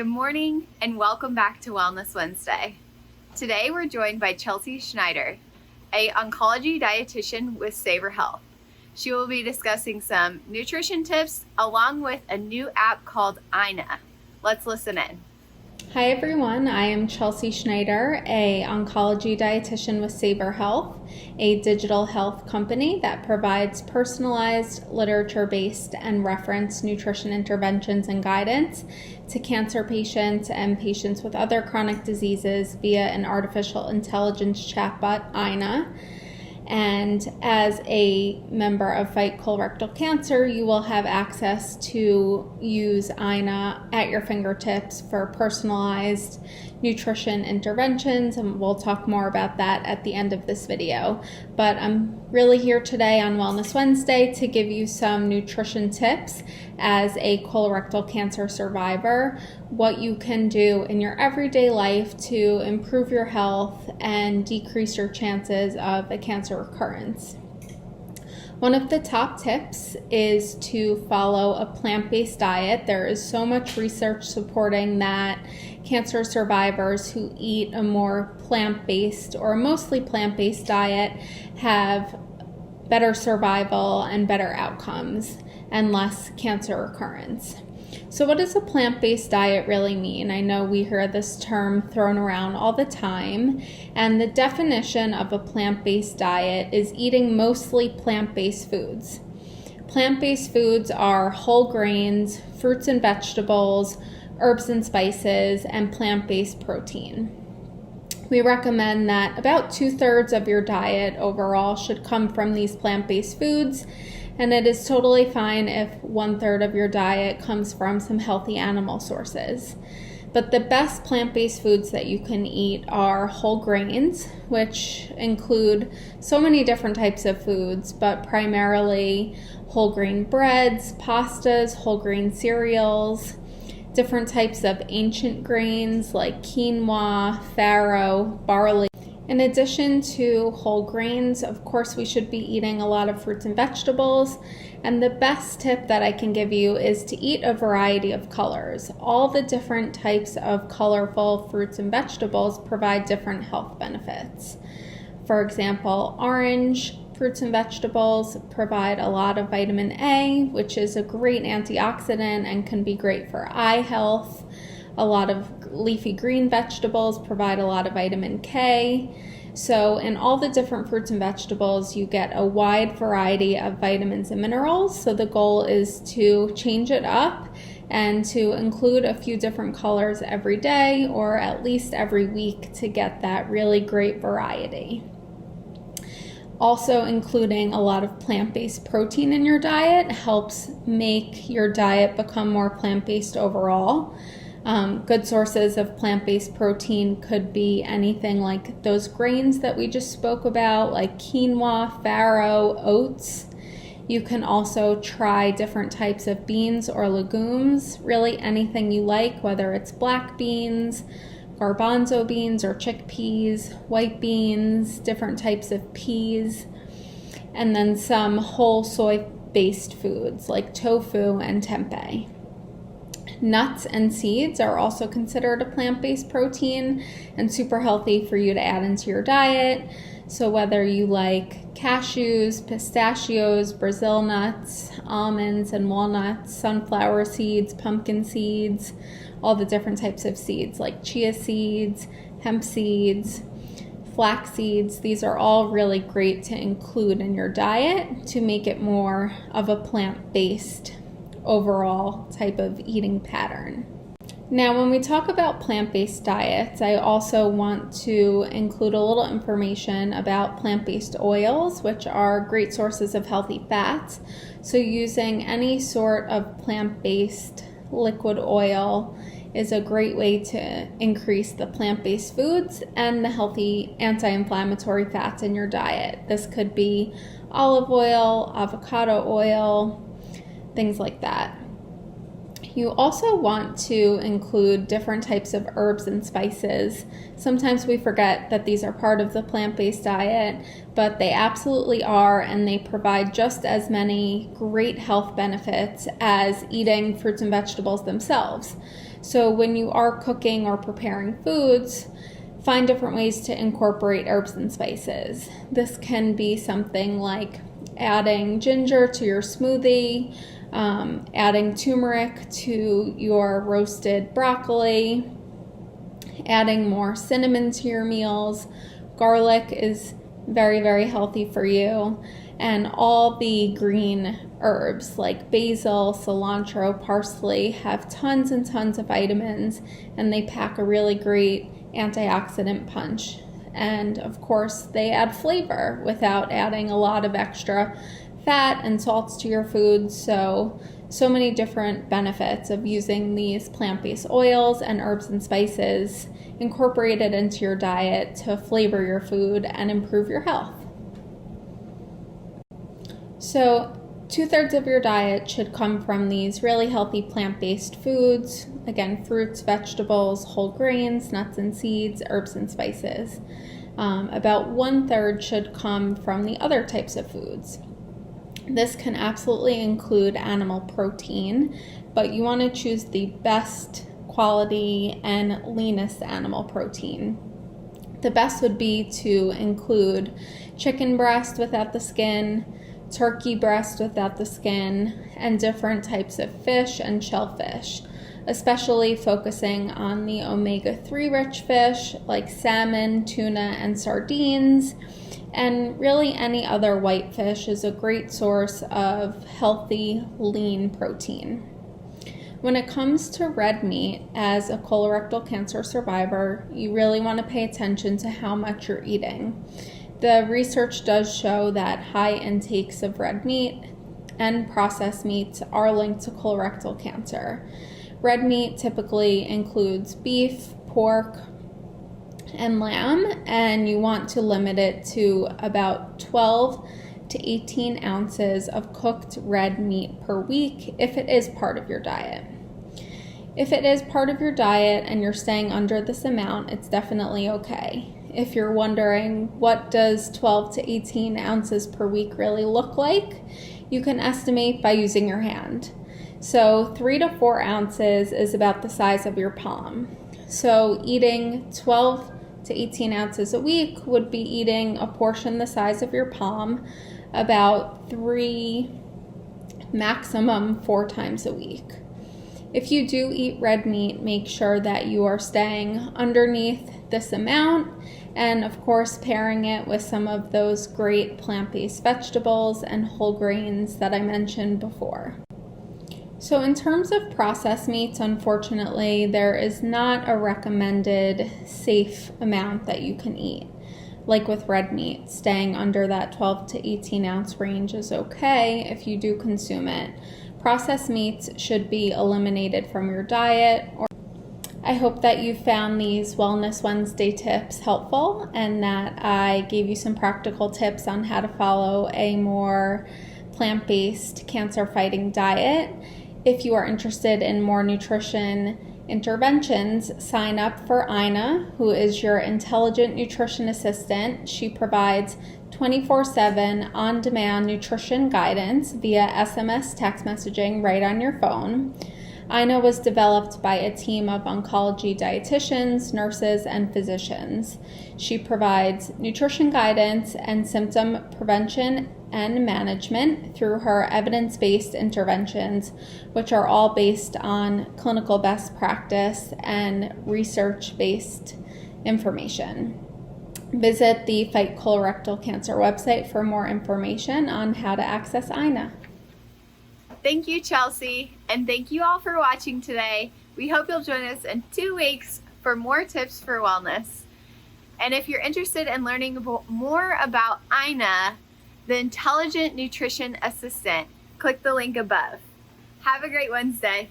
Good morning and welcome back to Wellness Wednesday. Today we're joined by Chelsey Schneider, an oncology dietitian with Saber Health. She will be discussing some nutrition tips along with a new app called Ina. Let's listen in. Hi everyone, I am Chelsey Schneider, an oncology dietitian with Saber Health, a digital health company that provides personalized, literature-based, and reference nutrition interventions and guidance to cancer patients and patients with other chronic diseases via an artificial intelligence chatbot, Ina. And as a member of Fight Colorectal Cancer, you will have access to use Ina at your fingertips for personalized nutrition interventions, and we'll talk more about that at the end of this video. But I'm really here today on Wellness Wednesday to give you some nutrition tips as a colorectal cancer survivor, what you can do in your everyday life to improve your health and decrease your chances of a cancer recurrence. One of the top tips is to follow a plant-based diet. There is so much research supporting that cancer survivors who eat a more plant-based or mostly plant-based diet have better survival and better outcomes and less cancer recurrence. So what does a plant-based diet really mean? I know we hear this term thrown around all the time, and the definition of a plant-based diet is eating mostly plant-based foods. Plant-based foods are whole grains, fruits and vegetables, herbs and spices, and plant-based protein. We recommend that about 2/3 of your diet overall should come from these plant-based foods, and it is totally fine if 1/3 of your diet comes from some healthy animal sources. But the best plant-based foods that you can eat are whole grains, which include so many different types of foods, but primarily whole grain breads, pastas, whole grain cereals, different types of ancient grains like quinoa, farro, barley. In addition to whole grains, of course, we should be eating a lot of fruits and vegetables. And the best tip that I can give you is to eat a variety of colors. All the different types of colorful fruits and vegetables provide different health benefits. For example, orange fruits and vegetables provide a lot of vitamin A, which is a great antioxidant and can be great for eye health. A lot of leafy green vegetables provide a lot of vitamin K. So in all the different fruits and vegetables, you get a wide variety of vitamins and minerals. So the goal is to change it up and to include a few different colors every day or at least every week to get that really great variety. Also, including a lot of plant-based protein in your diet helps make your diet become more plant-based overall. Good sources of plant-based protein could be anything like those grains that we just spoke about, like quinoa, farro, oats. You can also try different types of beans or legumes, really anything you like, whether it's black beans, garbanzo beans or chickpeas, white beans, different types of peas, and then some whole soy-based foods like tofu and tempeh. Nuts and seeds are also considered a plant-based protein and super healthy for you to add into your diet. So whether you like cashews, pistachios, Brazil nuts, almonds and walnuts, sunflower seeds, pumpkin seeds, all the different types of seeds like chia seeds, hemp seeds, flax seeds, these are all really great to include in your diet to make it more of a plant-based overall type of eating pattern. Now, when we talk about plant-based diets, I also want to include a little information about plant-based oils, which are great sources of healthy fats. So using any sort of plant-based liquid oil is a great way to increase the plant-based foods and the healthy anti-inflammatory fats in your diet. This could be olive oil, avocado oil, things like that. You also want to include different types of herbs and spices. Sometimes we forget that these are part of the plant-based diet, but they absolutely are, and they provide just as many great health benefits as eating fruits and vegetables themselves. So when you are cooking or preparing foods, find different ways to incorporate herbs and spices. This can be something like adding ginger to your smoothie, adding turmeric to your roasted broccoli, adding more cinnamon to your meals. Garlic is very, very healthy for you. And all the green herbs like basil, cilantro, parsley have tons and tons of vitamins, and they pack a really great antioxidant punch. And of course, they add flavor without adding a lot of extra fat and salts to your food. So many different benefits of using these plant-based oils and herbs and spices incorporated into your diet to flavor your food and improve your health. So 2/3 of your diet should come from these really healthy plant-based foods. Again, fruits, vegetables, whole grains, nuts and seeds, herbs and spices. About 1/3 should come from the other types of foods. This can absolutely include animal protein, but you want to choose the best quality and leanest animal protein. The best would be to include chicken breast without the skin, turkey breast without the skin, and different types of fish and shellfish, especially focusing on the omega-3 rich fish like salmon, tuna, and sardines. And really any other white fish is a great source of healthy, lean protein. When it comes to red meat, as a colorectal cancer survivor, you really want to pay attention to how much you're eating. The research does show that high intakes of red meat and processed meats are linked to colorectal cancer. Red meat typically includes beef, pork, and lamb, and you want to limit it to about 12 to 18 ounces of cooked red meat per week if it is part of your diet. If it is part of your diet and you're staying under this amount, it's definitely okay. If you're wondering what does 12 to 18 ounces per week really look like, you can estimate by using your hand. So 3 to 4 ounces is about the size of your palm. So eating 12 to 18 ounces a week would be eating a portion the size of your palm about 3, maximum 4 times a week. If you do eat red meat, make sure that you are staying underneath this amount, and of course pairing it with some of those great plant-based vegetables and whole grains that I mentioned before. So in terms of processed meats, unfortunately, there is not a recommended safe amount that you can eat. Like with red meat, staying under that 12 to 18 ounce range is okay if you do consume it. Processed meats should be eliminated from your diet. I hope that you found these Wellness Wednesday tips helpful and that I gave you some practical tips on how to follow a more plant-based cancer-fighting diet. If you are interested in more nutrition interventions, sign up for Ina, who is your intelligent nutrition assistant. She provides 24/7 on-demand nutrition guidance via SMS text messaging right on your phone. Ina was developed by a team of oncology dietitians, nurses, and physicians. She provides nutrition guidance and symptom prevention and management through her evidence-based interventions, which are all based on clinical best practice and research-based information. Visit the Fight Colorectal Cancer website for more information on how to access Ina. Thank you, Chelsey, and thank you all for watching today. We hope you'll join us in 2 weeks for more tips for wellness. And if you're interested in learning more about Ina, the Intelligent Nutrition Assistant, click the link above. Have a great Wednesday.